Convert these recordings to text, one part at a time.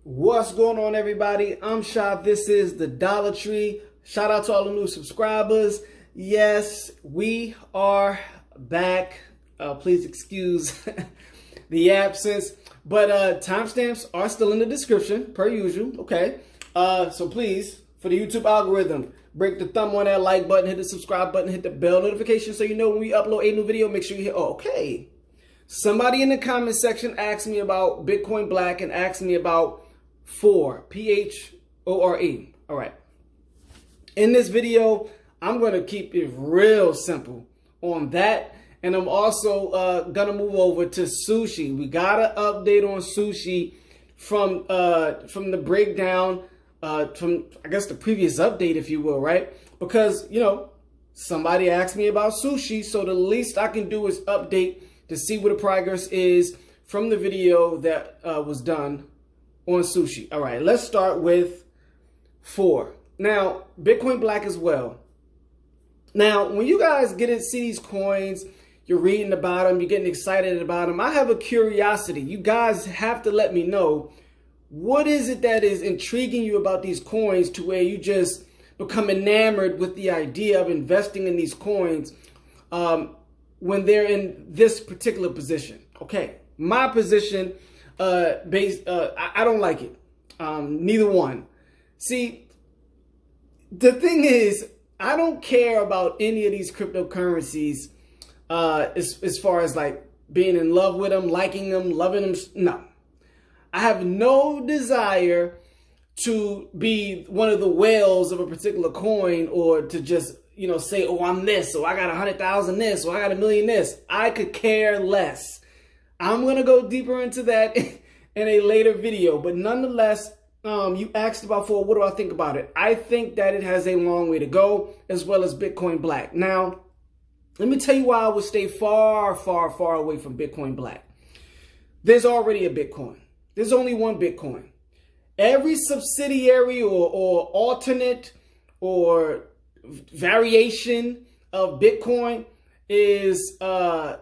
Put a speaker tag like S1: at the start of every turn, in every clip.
S1: What's going on, everybody? I'm Shop. This is the Dollar Tree. Shout out to all the new subscribers. Yes, we are back. Please excuse the absence, but timestamps are still in the description per usual. Okay, so please, for the YouTube algorithm, break the thumb on that like button, hit the subscribe button, hit the bell notification so you know when we upload a new video. Make sure you hit okay. Somebody in the comment section asked me about Bitcoin Black and asked me about Phore, P-H-O-R-E. All right. In this video, I'm going to keep it real simple on that. And I'm also going to move over to Sushi. We got an update on Sushi from the breakdown, from, I guess, the previous update, if you will, right? Because, you know, somebody asked me about Sushi. So the least I can do is update to see what the progress is from the video that was done on Sushi. All right, let's start with Phore. Now, Bitcoin Black as well. Now, when you guys get to see these coins, you're reading about them, you're getting excited about them, I have a curiosity. You guys have to let me know, what is it that is intriguing you about these coins to where you just become enamored with the idea of investing in these coins when they're in this particular position? Okay, my position, I don't like it. Neither one. See, the thing is, I don't care about any of these cryptocurrencies as far as like being in love with them, liking them, loving them. No, I have no desire to be one of the whales of a particular coin or to just, you know, say, oh, I'm this, or I got 100,000 this, or I got 1,000,000 this. I could care less. I'm going to go deeper into that in a later video. But nonetheless, you asked about Phore. What do I think about it? I think that it has a long way to go, as well as Bitcoin Black. Now, let me tell you why I would stay far, far, far away from Bitcoin Black. There's already a Bitcoin. There's only one Bitcoin. Every subsidiary or alternate or variation of Bitcoin is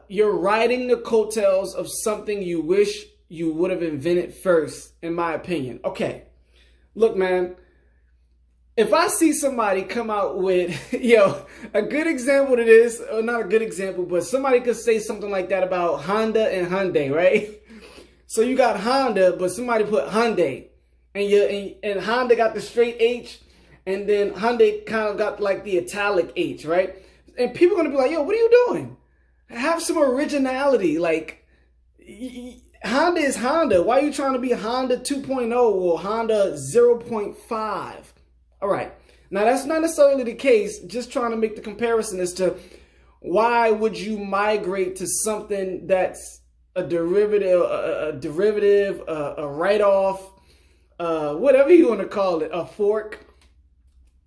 S1: you're riding the coattails of something you wish you would have invented first, in my opinion. Okay, look, man, if I see somebody come out with, a good example to this, or not a good example, but somebody could say something like that about Honda and Hyundai, right? So you got Honda, but somebody put Hyundai, and Honda got the straight H, and then Hyundai kind of got like the italic H, right? And people are going to be like, yo, what are you doing? Have some originality. Like, Honda is Honda. Why are you trying to be Honda 2.0 or Honda 0.5? All right. Now, that's not necessarily the case. Just trying to make the comparison as to why would you migrate to something that's a derivative, a write-off, whatever you want to call it, a fork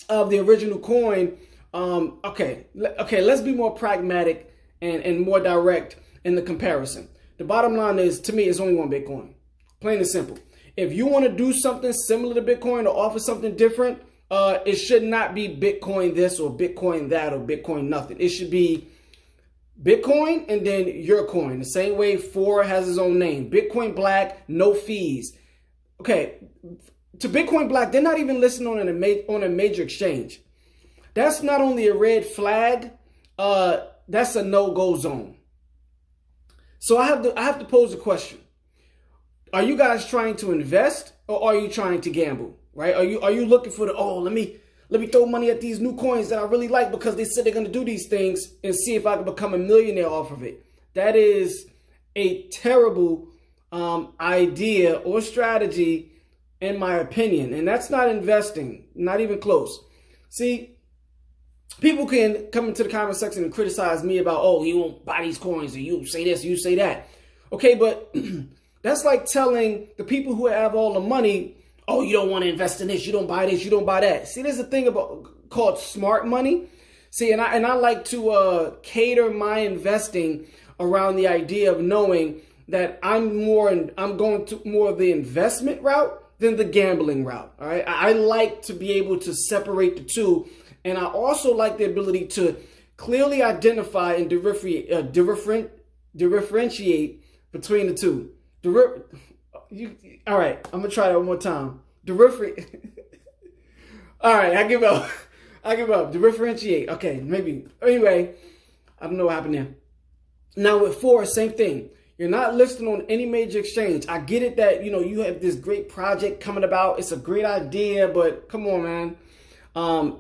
S1: of the original coin. Okay, let's be more pragmatic and more direct in the comparison. The bottom line is, to me, it's only one Bitcoin. Plain and simple. If you want to do something similar to Bitcoin or offer something different, it should not be Bitcoin this or Bitcoin that or Bitcoin nothing. It should be Bitcoin and then your coin. The same way Phore has his own name. Bitcoin Black, no fees. Okay, to Bitcoin Black, they're not even listed on a major exchange. That's not only a red flag, that's a no-go zone. So I have to pose a question. Are you guys trying to invest or are you trying to gamble? Right? Are you looking for the, oh, let me throw money at these new coins that I really like because they said they're going to do these things and see if I can become a millionaire off of it? That is a terrible idea or strategy, in my opinion. And that's not investing, not even close. See, people can come into the comment section and criticize me about, oh, you won't buy these coins, or you say this, you say that. Okay, but that's like telling the people who have all the money, oh, you don't want to invest in this, you don't buy this, you don't buy that. See, there's a thing called smart money. See, and I like to cater my investing around the idea of knowing that I'm going to more of the investment route than the gambling route. All right, I like to be able to separate the two. And I also like the ability to clearly identify and differentiate between the two. All right, I'm gonna try that one more time. All right, I give up. I give up. Differentiate. Okay, maybe. Anyway, I don't know what happened there. Now with Phore, same thing. You're not listed on any major exchange. I get it that, you have this great project coming about. It's a great idea, but come on, man.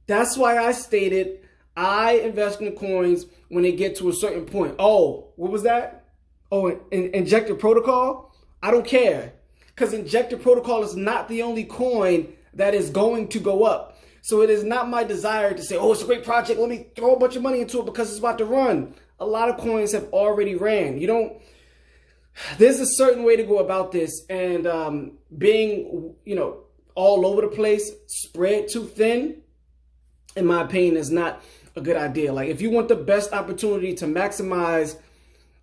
S1: That's why I stated I invest in coins when they get to a certain point. Oh, what was that? Oh, Injective protocol? I don't care. Because Injective protocol is not the only coin that is going to go up. So it is not my desire to say, oh, it's a great project, let me throw a bunch of money into it because it's about to run. A lot of coins have already ran. There's a certain way to go about this, and being, all over the place, spread too thin, in my opinion, is not a good idea. Like, if you want the best opportunity to maximize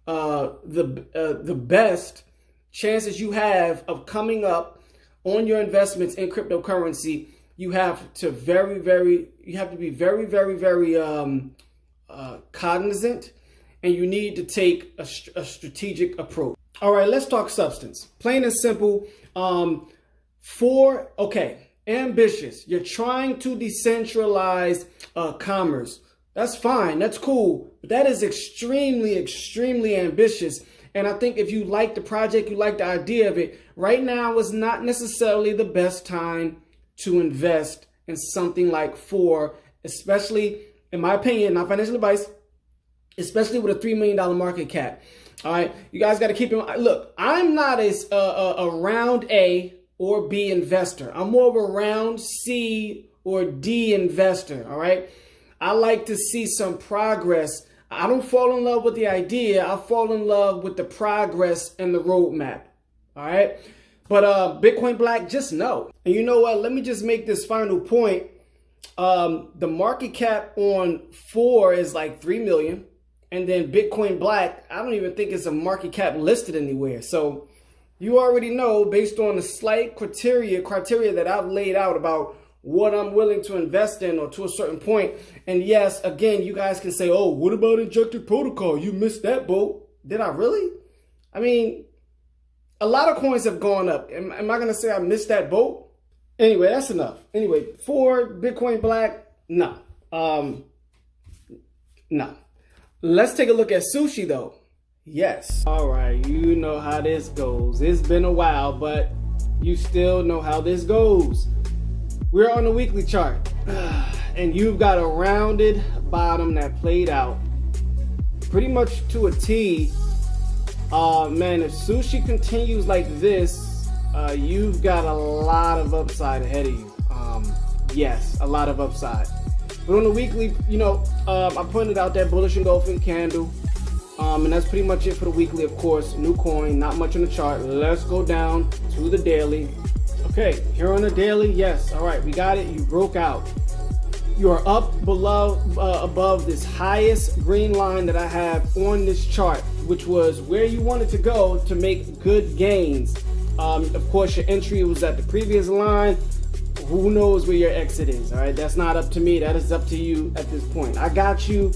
S1: the best chances you have of coming up on your investments in cryptocurrency, you have to be very, very, very cognizant, and you need to take a strategic approach. All right, let's talk substance. Plain and simple. Okay, ambitious. You're trying to decentralize commerce. That's fine. That's cool. But that is extremely, extremely ambitious. And I think if you like the project, you like the idea of it, right now is not necessarily the best time to invest in something like Phore, especially, in my opinion, not financial advice, especially with a $3 million market cap. All right, you guys got to keep in mind. Look, I'm not a round A or B investor. I'm more of a round C or D investor. All right, I like to see some progress. I don't fall in love with the idea. I fall in love with the progress and the roadmap. All right. But Bitcoin Black, just know. And you know what? Let me just make this final point. The market cap on Phore is like 3 million. And then Bitcoin Black, I don't even think it's a market cap listed anywhere. So you already know, based on the slight criteria that I've laid out about what I'm willing to invest in, or to a certain point. And yes, again, you guys can say, oh, what about Injective protocol? You missed that boat. Did I really? I mean, a lot of coins have gone up. Am I going to say I missed that boat? Anyway, that's enough. Anyway, Phore, Bitcoin Black, no. No. Let's take a look at Sushi, though. Yes. All right, you know how this goes. It's been a while, but you still know how this goes. We're on the weekly chart, and you've got a rounded bottom that played out pretty much to a T. Man, if Sushi continues like this, you've got a lot of upside ahead of you. Yes, a lot of upside. But on the weekly, I pointed out that bullish engulfing candle. And that's pretty much it for the weekly, of course. New coin, not much on the chart. Let's go down to the daily. Okay, here on the daily, yes. All right, we got it. You broke out. You are up above this highest green line that I have on this chart, which was where you wanted to go to make good gains. Of course, your entry was at the previous line. Who knows where your exit is? All right, that's not up to me. That is up to you at this point. I got you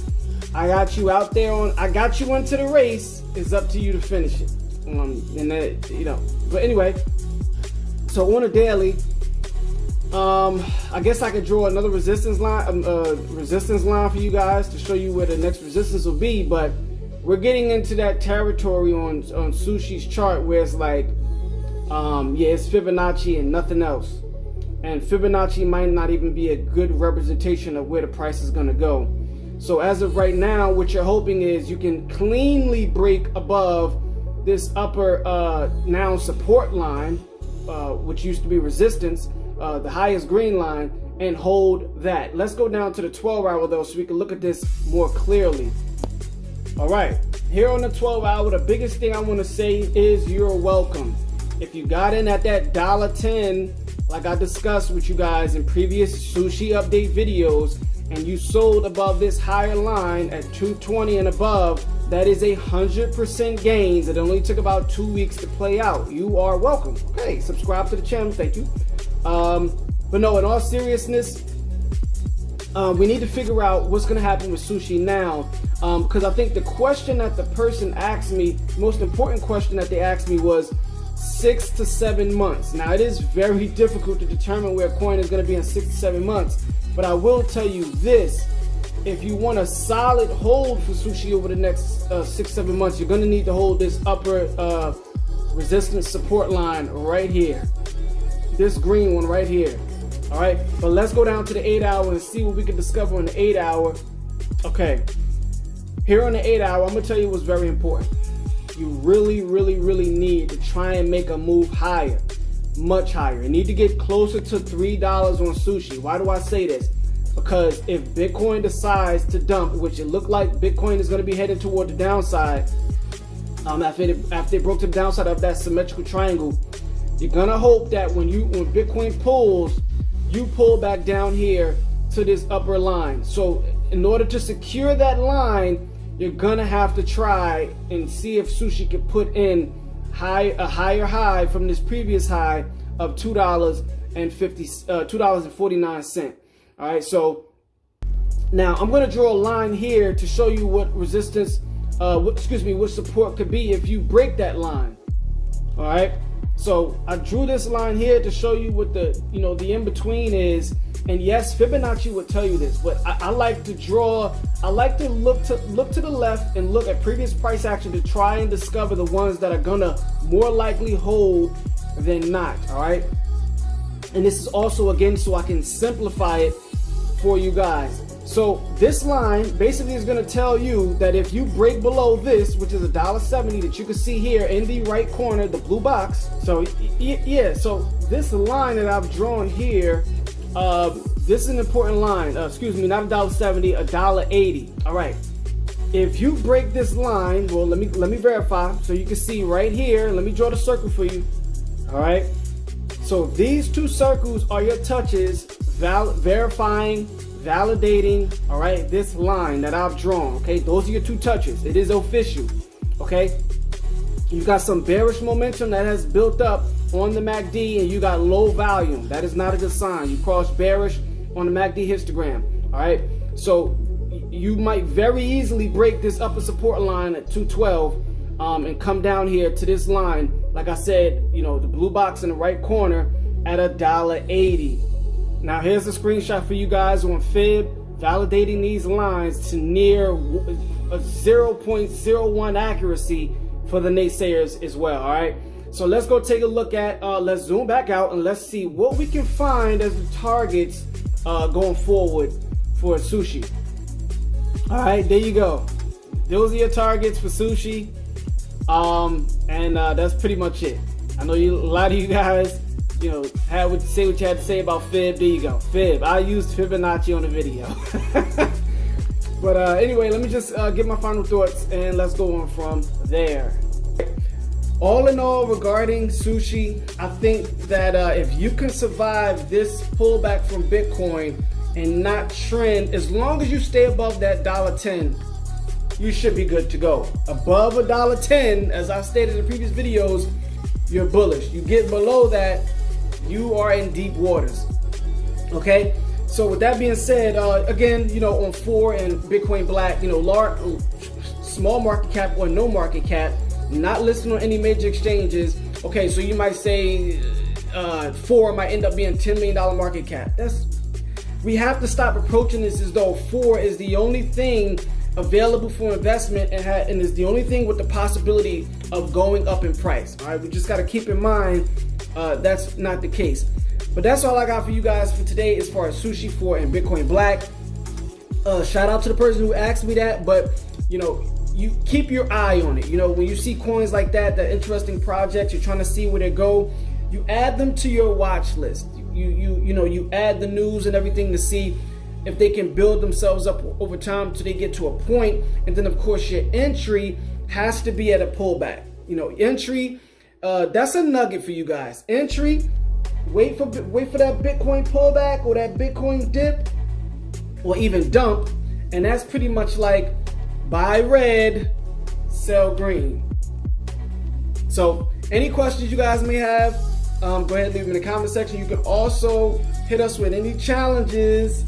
S1: out there I got you into the race. It's up to you to finish it. But anyway, so on a daily, I guess I could draw another resistance line for you guys to show you where the next resistance will be. But we're getting into that territory on Sushi's chart where it's like, it's Fibonacci and nothing else. And Fibonacci might not even be a good representation of where the price is going to go. So as of right now, what you're hoping is you can cleanly break above this upper now support line, which used to be resistance, the highest green line, and hold that. Let's go down to the 12-hour though, so we can look at this more clearly. All right, here on the 12-hour, the biggest thing I want to say is you're welcome. If you got in at that $1.10, like I discussed with you guys in previous Sushi update videos, and you sold above this higher line at 220 and above, that is 100% gains. It only took about 2 weeks to play out. You are welcome. Okay, subscribe to the channel. Thank you. But no, in all seriousness, we need to figure out what's going to happen with Sushi now. Because I think the question that the person asked me, the most important question that they asked me was, 6 to 7 months. Now, it is very difficult to determine where a coin is going to be in 6 to 7 months, but I will tell you this: if you want a solid hold for Sushi over the next 6-7 months, you're going to need to hold this upper resistance support line right here, this green one right here. All right, but let's go down to the 8-hour and see what we can discover on the 8-hour. Okay, here on the 8-hour, I'm gonna tell you what's very important. You really need to try and make a move higher, much higher. You need to get closer to $3 on Sushi. Why do I say this? Because if Bitcoin decides to dump, which it looked like Bitcoin is going to be headed toward the downside, after they broke to the downside of that symmetrical triangle, you're gonna hope that when Bitcoin pulls, you pull back down here to this upper line. So in order to secure that line, you're gonna have to try and see if Sushi can put in a higher high from this previous high of $2.49. All right, so now I'm going to draw a line here to show you what resistance, what support could be if you break that line. All right, so I drew this line here to show you what the in between is. And yes, Fibonacci would tell you this, but I like to look to the left and look at previous price action to try and discover the ones that are gonna more likely hold than not. All right, and this is also, again, so I can simplify it for you guys. So this line basically is going to tell you that if you break below this, which is $1.70 that you can see here in the right corner, the blue box. So yeah, so this line that I've drawn here, this is an important line. Excuse me, not $1.70, $1.80. All right. If you break this line, well, let me verify so you can see right here. Let me draw the circle for you. All right. So these two circles are your touches, verifying, validating, all right, this line that I've drawn. Okay, those are your two touches. It is official. Okay, you got some bearish momentum that has built up on the MACD, and you got low volume. That is not a good sign. You cross bearish on the MACD histogram. All right, so you might very easily break this upper support line at 212 and come down here to this line, like I said, the blue box in the right corner at $1.80. Now here's a screenshot for you guys on Fib, validating these lines to near a 0.01 accuracy for the naysayers as well. All right, so let's go take a look at, let's zoom back out and let's see what we can find as the targets going forward for Sushi. All right, there you go. Those are your targets for Sushi. And that's pretty much it. I know a lot of you guys, had what you had to say about Fib. There you go, Fib. I used Fibonacci on the video. But anyway, let me just get my final thoughts and let's go on from there. All in all, regarding Sushi, I think that if you can survive this pullback from Bitcoin and not trend, as long as you stay above that $1.10, you should be good to go. Above $1.10, as I stated in previous videos, you're bullish. You get below that, you are in deep waters. Okay, so with that being said, again, on Phore and Bitcoin Black, large, small market cap or no market cap, not listed on any major exchanges. Okay, so you might say Phore might end up being $10 million market cap. We have to stop approaching this as though Phore is the only thing available for investment and is the only thing with the possibility of going up in price. All right, we just got to keep in mind that's not the case. But that's all I got for you guys for today as far as Sushi, Phore, and Bitcoin Black. Shout out to the person who asked me that, but you keep your eye on it. When you see coins like that, the interesting projects, you're trying to see where they go, you add them to your watch list. You add the news and everything to see if they can build themselves up over time till they get to a point. And then of course your entry has to be at a pullback. Entry, that's a nugget for you guys. Entry, wait for that Bitcoin pullback or that Bitcoin dip or even dump, and that's pretty much like buy red, sell green. So any questions you guys may have, go ahead and leave them in the comment section. You can also hit us with any challenges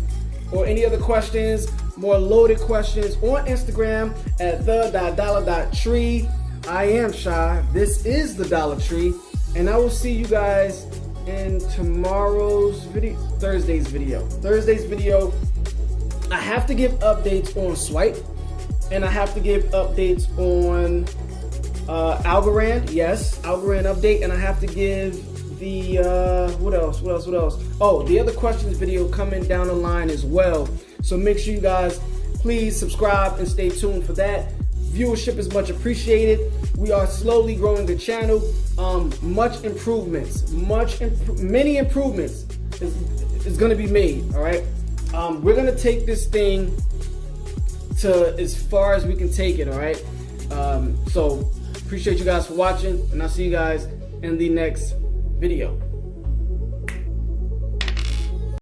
S1: or any other questions, more loaded questions, on Instagram at the.dollar.tree. I am Shy. This is the Dollar Tree. and I will see you guys in tomorrow's video, Thursday's video. I have to give updates on Swipe, and I have to give updates on Algorand. Yes, Algorand update, and I have to give the what else? Oh, the other questions video coming down the line as well. So make sure you guys please subscribe and stay tuned for that. Viewership is much appreciated. We are slowly growing the channel. Many improvements is going to be made. All right, we're going to take this thing to as far as we can take it. All right, so appreciate you guys for watching, and I'll see you guys in the next video.